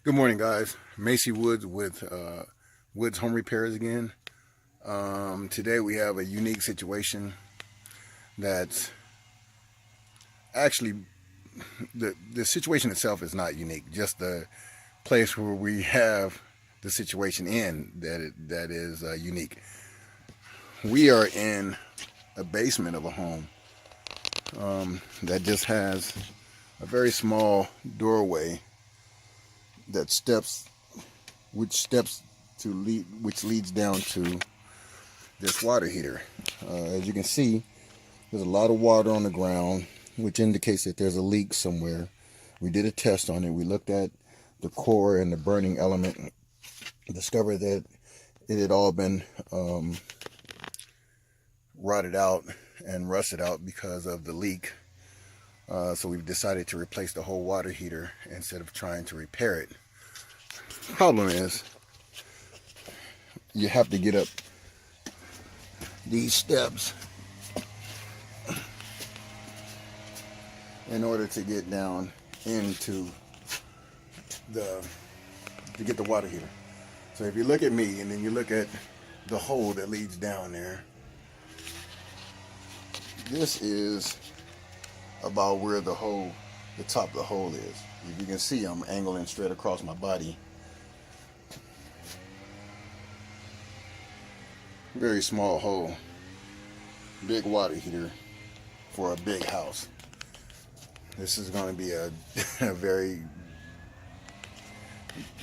Good morning, guys. Macy Woods with Woods Home Repairs again. Today we have a unique situation that's actually, the situation itself is not unique. Just the place where we have the situation in that is unique. We are in a basement of a home that just has a very small doorway that which leads down to this water heater. As you can see, there's a lot of water on the ground, which indicates that there's a leak somewhere. We did a test on it. We looked at the core and the burning element, discovered that it had all been rotted out and rusted out because of the leak. So we've decided to replace the whole water heater instead of trying to repair it. The problem is you have to get up these steps in order to get down into to get the water heater. So if you look at me and then you look at the hole that leads down there, this is about where the top of the hole is. If you can see, I'm angling straight across my body. Very small hole. Big water heater for a big house. This is going to be a very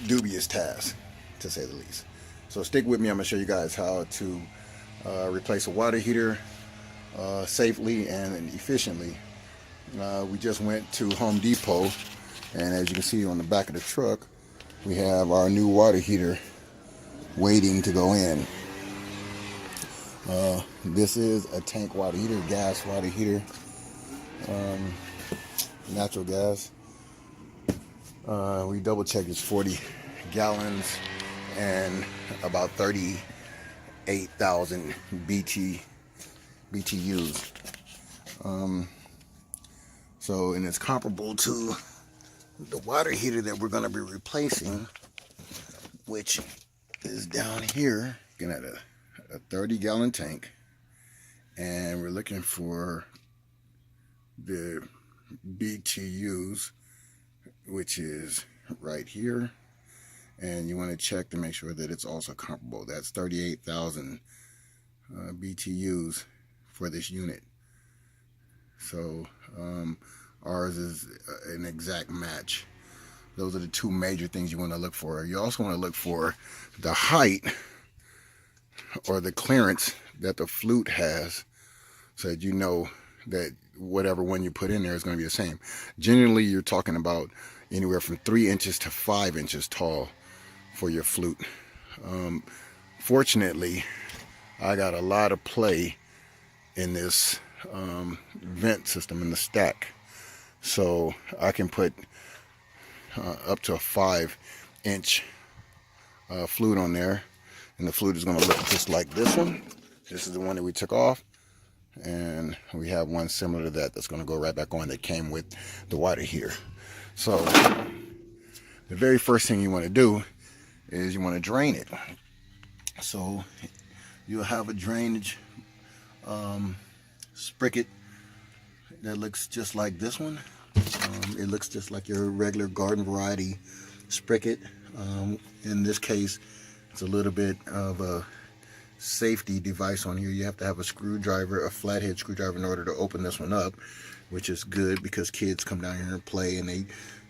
dubious task, to say the least. So stick with me. I'm going to show you guys how to replace a water heater safely and efficiently. We just went to Home Depot, and as you can see on the back of the truck, we have our new water heater waiting to go in. This is a tank water heater, gas water heater, natural gas. We double checked, it's 40 gallons and about 38,000 BTUs. And it's comparable to the water heater that we're going to be replacing, which is down here. Looking at a 30-gallon tank, and we're looking for the BTUs, which is right here, and you want to check to make sure that it's also comparable. That's 38,000 BTUs for this unit. So ours is an exact match. Those are the two major things you want to look for. You also want to look for the height or the clearance that the flute has, so that you know that whatever one you put in there is going to be the same. Generally, you're talking about anywhere from 3 inches to 5 inches tall for your flute. Fortunately, I got a lot of play in this vent system in the stack, so I can put up to a 5-inch flute on there. And the flute is going to look just like this one. This is the one that we took off. And we have one similar to that that's going to go right back on that came with the water heater. So the very first thing you want to do is you want to drain it. So you'll have a drainage spigot that looks just like this one. It looks just like your regular garden variety spigot. In this case, it's a little bit of a safety device on here. You have to have a screwdriver, a flathead screwdriver, in order to open this one up, which is good because kids come down here and play and they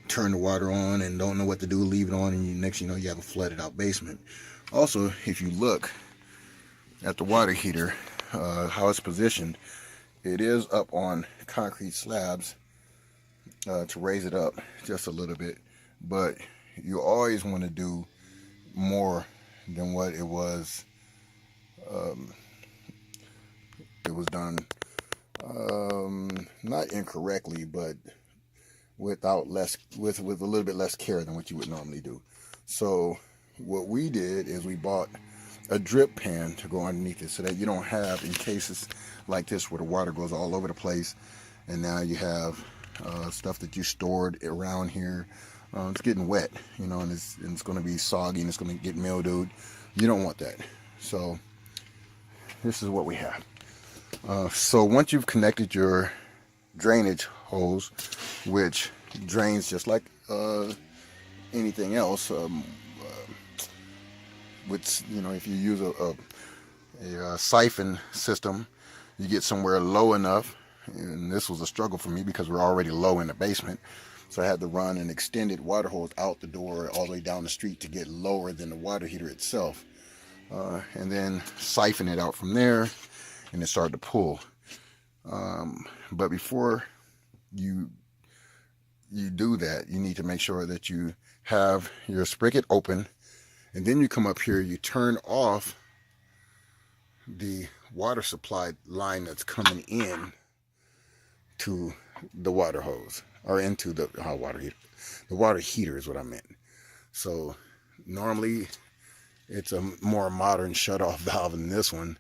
turn the water on and don't know what to do, leave it on, and next you know you have a flooded out basement. Also, if you look at the water heater, how it's positioned, it is up on concrete slabs to raise it up just a little bit, but you always want to do more than what it was. It was done not incorrectly, but with a little bit less care than what you would normally do. So what we did is we bought a drip pan to go underneath it, so that you don't have, in cases like this where the water goes all over the place, and now you have stuff that you stored around here, it's getting wet, you know, and it's going to be soggy and it's going to get mildewed. You don't want that. So this is what we have. So once you've connected your drainage hose, which drains just like anything else, which, you know, if you use a siphon system, you get somewhere low enough. And this was a struggle for me because we're already low in the basement. So I had to run an extended water hose out the door all the way down the street to get lower than the water heater itself. And then siphon it out from there, and it started to pull. But before you do that, you need to make sure that you have your spigot open, and then you come up here, you turn off the water supply line that's coming in to the water hose, or into the hot water heater. The water heater is what I meant. So normally it's a more modern shut-off valve than this one,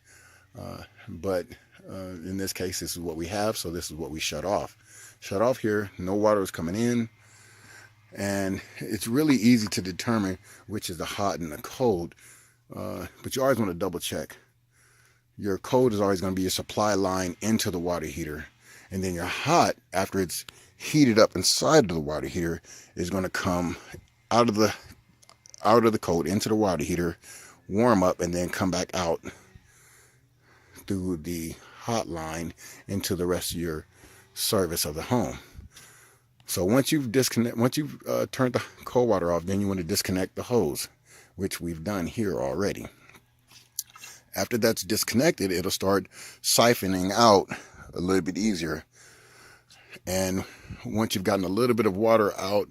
but in this case this is what we have, so this is what we shut off. Shut off here, no water is coming in, and it's really easy to determine which is the hot and the cold, but you always want to double check. Your cold is always going to be your supply line into the water heater, and then your hot, after it's heated up inside of the water heater, is going to come out of the cold into the water heater, warm up, and then come back out through the hot line into the rest of your service of the home. So once you've turned the cold water off, then you want to disconnect the hose, which we've done here already. After that's disconnected, it'll start siphoning out a little bit easier. And once you've gotten a little bit of water out,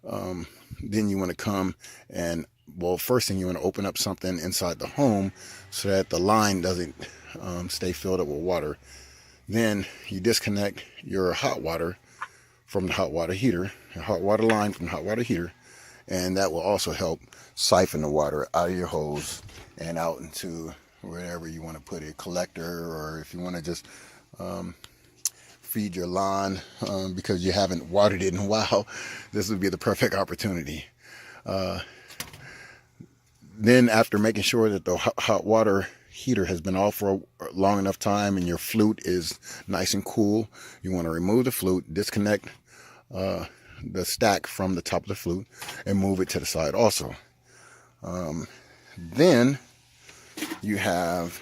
then you want to come and, well, first thing, you want to open up something inside the home so that the line doesn't stay filled up with water. Then you disconnect your hot water from the hot water heater, your hot water line from the hot water heater, and that will also help siphon the water out of your hose and out into wherever you want to put it, collector, or if you want to just feed your lawn because you haven't watered it in a while, this would be the perfect opportunity. Then after making sure that the hot water heater has been off for a long enough time and your flute is nice and cool, you want to remove the flute, disconnect the stack from the top of the flute, and move it to the side also. Then you have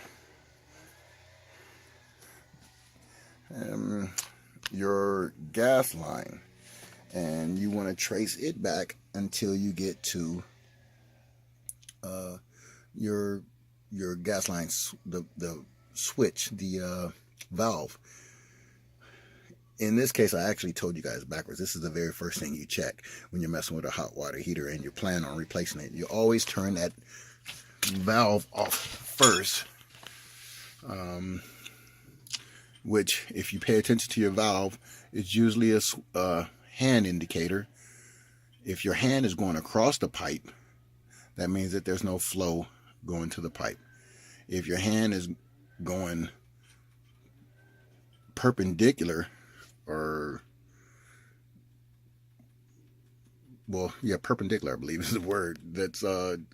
your gas line, and you want to trace it back until you get to your gas line, the switch, the valve. In this case, I actually told you guys backwards. This is the very first thing you check when you're messing with a hot water heater and you're planning on replacing it. You always turn that valve off first, which, if you pay attention to your valve, it's usually a hand indicator. If your hand is going across the pipe, that means that there's no flow going to the pipe. If your hand is going perpendicular, or, well, yeah, perpendicular, I believe is the word. That's in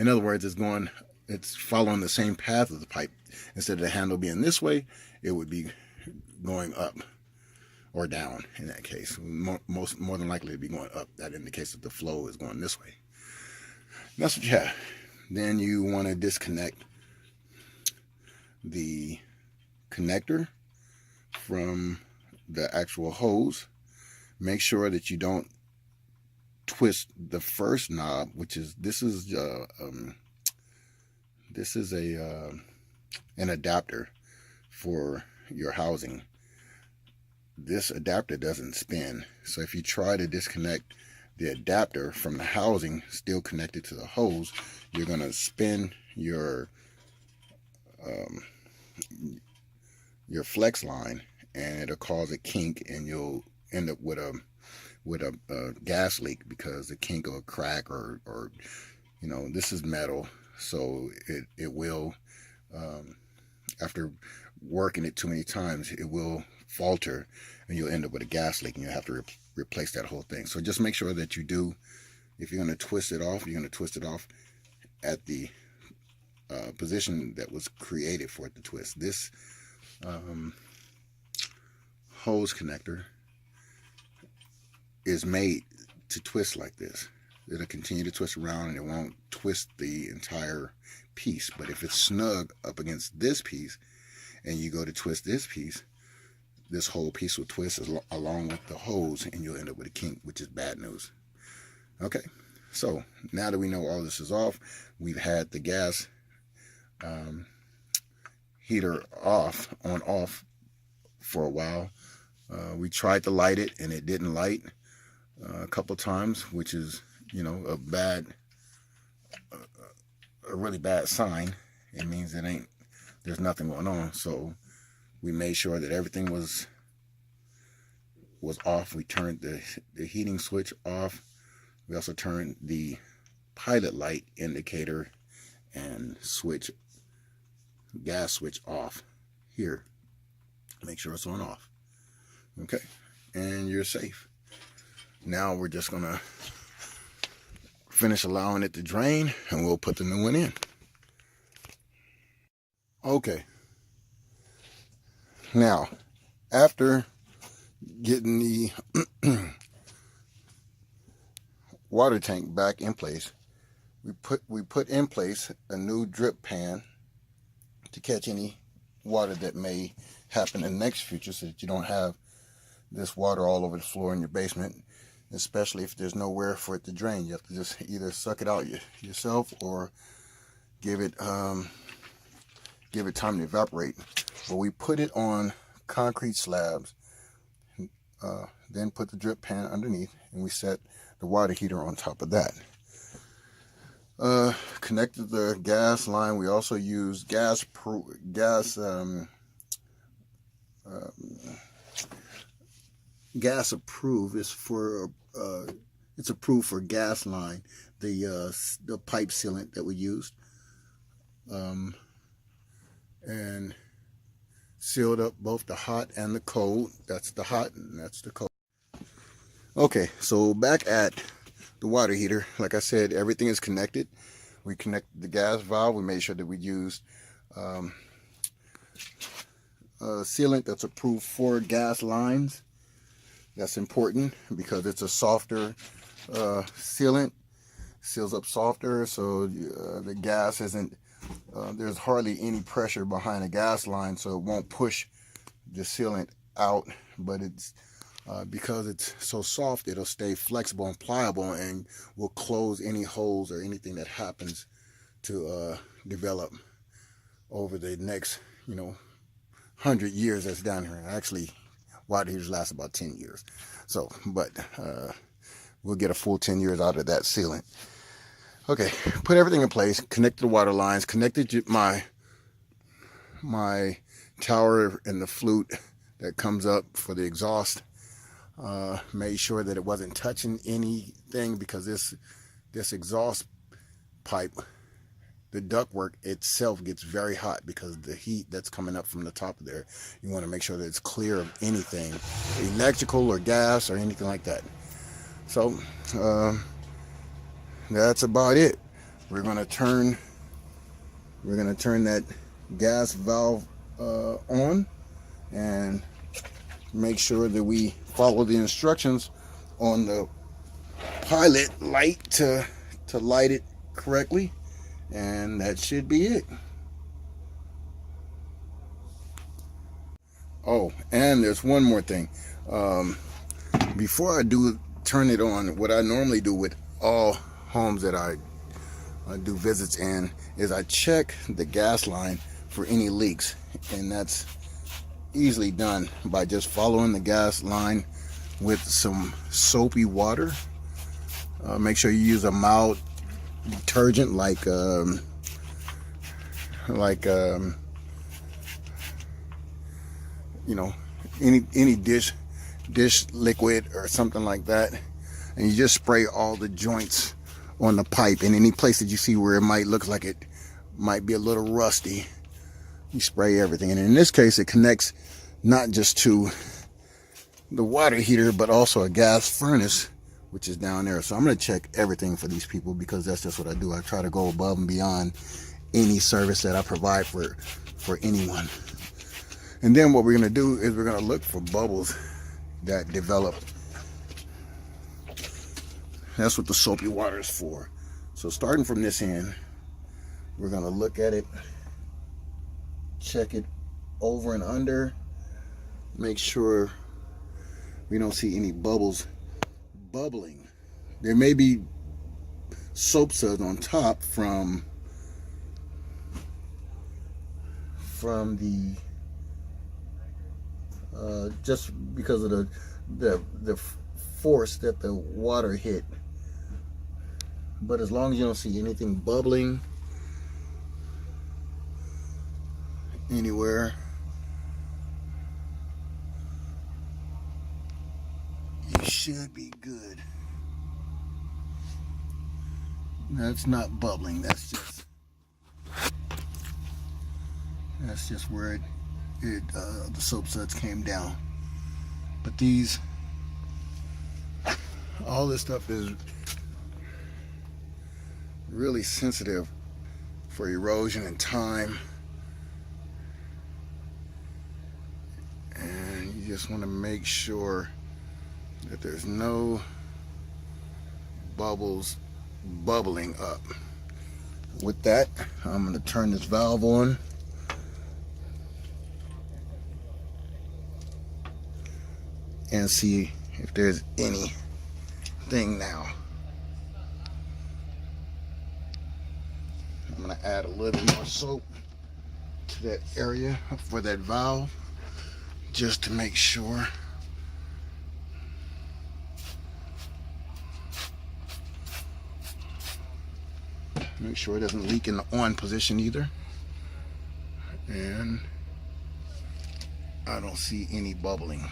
other words, it's following the same path of the pipe. Instead of the handle being this way, it would be going up or down. In that case, more than likely it'd be going up. That indicates that the flow is going this way. And that's what you have. Then you want to disconnect the connector from the actual hose. Make sure that you don't twist the first knob, which is this is an adapter for your housing. This adapter doesn't spin, so if you try to disconnect the adapter from the housing still connected to the hose, you're going to spin your flex line, and it'll cause a kink, and you'll end up with a gas leak because the kink will crack, or you know, this is metal, so it will, after working it too many times, it will falter, and you'll end up with a gas leak, and you'll have to replace that whole thing. So just make sure that you do, if you're going to twist it off, you're going to twist it off at the position that was created for it to twist. This hose connector is made to twist like this. It'll continue to twist around and it won't twist the entire piece. But if it's snug up against this piece and you go to twist this piece, this whole piece will twist along with the hose and you'll end up with a kink, which is bad news. Okay, so now that we know all this is off, we've had the gas heater on off for a while. We tried to light it and it didn't light a couple times, which is, you know, a really bad sign. It means there's nothing going on. So we made sure that everything was off. We turned the heating switch off. We also turned the pilot light indicator and gas switch off here. Make sure it's on off. Okay, and you're safe. Now we're just gonna finish allowing it to drain and we'll put the new one in. Okay, now after getting the water tank back in place, we put in place a new drip pan to catch any water that may happen in the next future, so that you don't have this water all over the floor in your basement, especially if there's nowhere for it to drain. You have to just either suck it out yourself or give it time to evaporate. But we put it on concrete slabs, then put the drip pan underneath, and we set the water heater on top of that. Connected the gas line. We also used gas approved. It's approved for gas line, the pipe sealant that we used, and sealed up both the hot and the cold. That's the hot and that's the cold. Okay, so back at the water heater, like I said, everything is connected. We connected the gas valve. We made sure that we used sealant that's approved for gas lines. That's important because it's a softer sealant, seals up softer, so the gas isn't, there's hardly any pressure behind a gas line, so it won't push the sealant out, but it's because it's so soft, it'll stay flexible and pliable and will close any holes or anything that happens to develop over the next, 100 years that's down here. Actually, water heaters last about 10 years. So, but we'll get a full 10 years out of that sealant. Okay, put everything in place, connected the water lines, connected my tower and the flute that comes up for the exhaust. Made sure that it wasn't touching anything, because this exhaust pipe, the ductwork itself gets very hot because the heat that's coming up from the top of there. You want to make sure that it's clear of anything, electrical or gas or anything like that. So that's about it. We're gonna turn that gas valve on and make sure that we follow the instructions on the pilot light to light it correctly, and that should be it. Oh, and there's one more thing. Before I turn it on, what I normally do with all homes that I do visits in is I check the gas line for any leaks, and that's easily done by just following the gas line with some soapy water. Make sure you use a mild detergent like any dish liquid or something like that, and you just spray all the joints on the pipe, and any place that you see where it might look like it might be a little rusty, you spray everything. And in this case, it connects not just to the water heater, but also a gas furnace, which is down there. So I'm going to check everything for these people, because that's just what I do. I try to go above and beyond any service that I provide for anyone. And then what we're going to do is we're going to look for bubbles that develop. That's what the soapy water is for. So starting from this end, we're going to look at it, check it over and under, make sure we don't see any bubbles bubbling. There may be soap suds on top from the just because of the force that the water hit. But as long as you don't see anything bubbling anywhere, you should be good. That's not bubbling. That's just where the soap suds came down. But all this stuff is really sensitive for erosion and time, and you just want to make sure that there's no bubbles bubbling up. With that, I'm going to turn this valve on. And see if there's anything now. I'm going to add a little more soap to that area for that valve, just to make sure. Make sure it doesn't leak in the on position either. And I don't see any bubbling.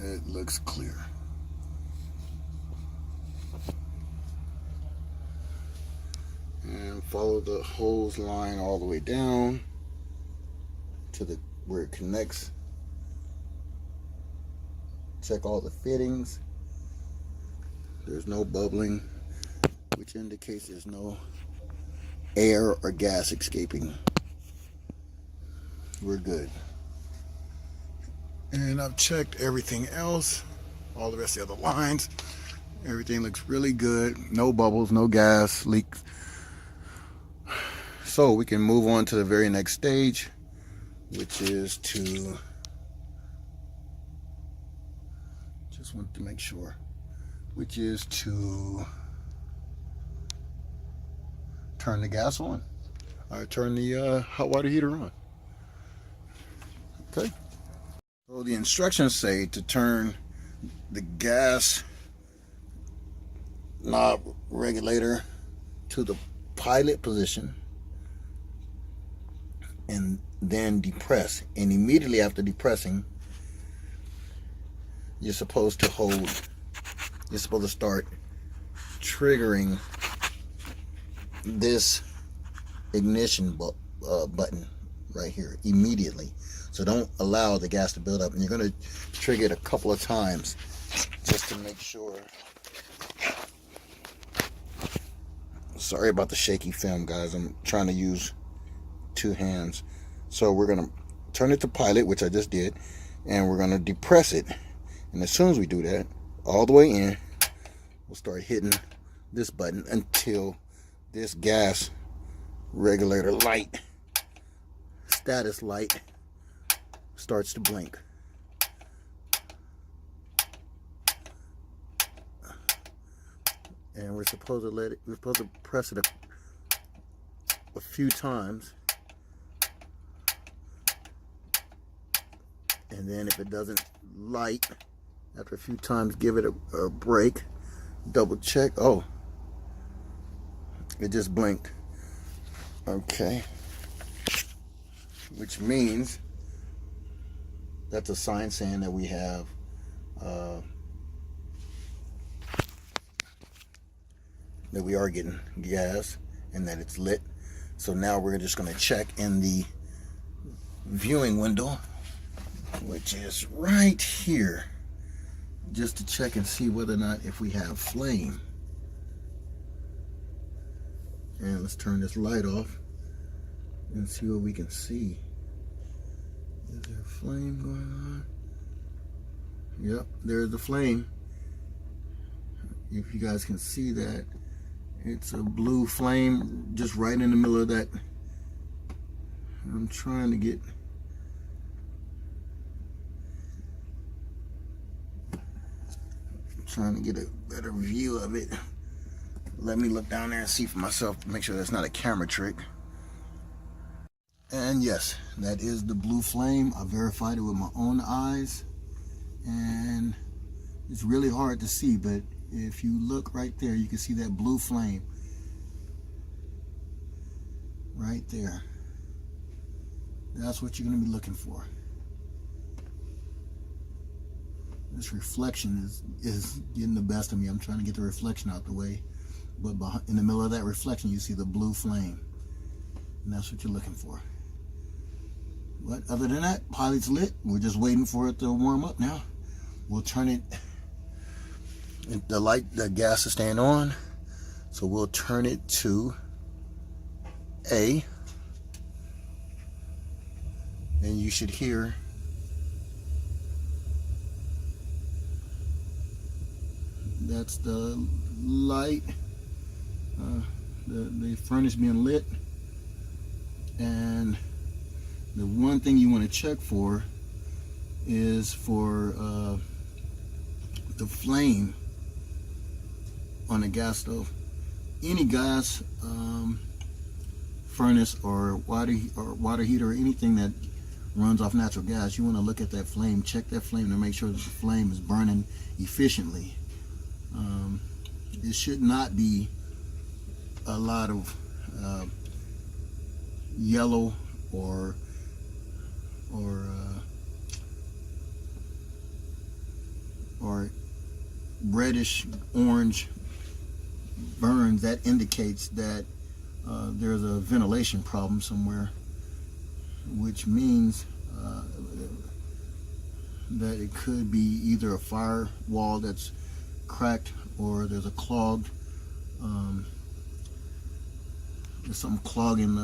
It looks clear. And follow the hose line all the way down to where it connects. Check all the fittings. There's no bubbling, which indicates there's no air or gas escaping. We're good. And I've checked everything else, all the rest of the other lines. Everything looks really good. No bubbles, no gas leaks. So we can move on to the very next stage, which is to, just want to make sure, which is to turn the gas on. I turn the hot water heater on. Okay. So the instructions say to turn the gas knob regulator to the pilot position and then depress. And immediately after depressing, you're supposed to start triggering this ignition button right here immediately. So don't allow the gas to build up, and you're going to trigger it a couple of times just to make sure. Sorry about the shaky film, guys. I'm trying to use two hands. So we're going to turn it to pilot, which I just did, and we're going to depress it. And as soon as we do that, all the way in, we'll start hitting this button until this gas regulator light, status light, starts to blink. And we're supposed to press it a few times. And then if it doesn't light after a few times, give it a break, double check. Oh, it just blinked. Okay, which means that's a sign saying that we have that we are getting gas and that it's lit. So now we're just going to check in the viewing window, which is right here, just to check and see whether or not if we have flame. And let's turn this light off and see what we can see. Is there flame going on? Yep, there's the flame. If you guys can see that, it's a blue flame just right in the middle of that. I'm trying to get a better view of it. Let me look down there and see for myself to make sure that's not a camera trick. And yes, that is the blue flame. I verified it with my own eyes, and it's really hard to see, but if you look right there, you can see that blue flame right there. That's what you're going to be looking for. This reflection is getting the best of me. I'm trying to get the reflection out the way, but in the middle of that reflection, you see the blue flame, and that's what you're looking for. But other than that, pilot's lit. We're just waiting for it to warm up now. We'll turn it, the gas is staying on, so we'll turn it to A, and you should hear that's the light, the furnace being lit. And the one thing you want to check for is for the flame on the gas stove. Any gas furnace or water heater or anything that runs off natural gas, you want to look at that flame, check that flame to make sure that the flame is burning efficiently. It should not be a lot of yellow or reddish orange burns. That indicates that there's a ventilation problem somewhere, which means that it could be either a firewall that's cracked or there's a clogged, there's something clogging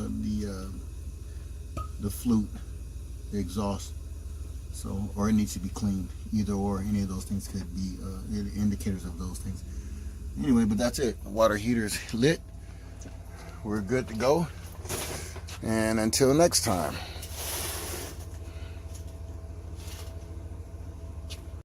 the flute, the exhaust. So, or it needs to be cleaned. Either or, any of those things could be indicators of those things. Anyway, but that's it. The water heater is lit. We're good to go. And until next time.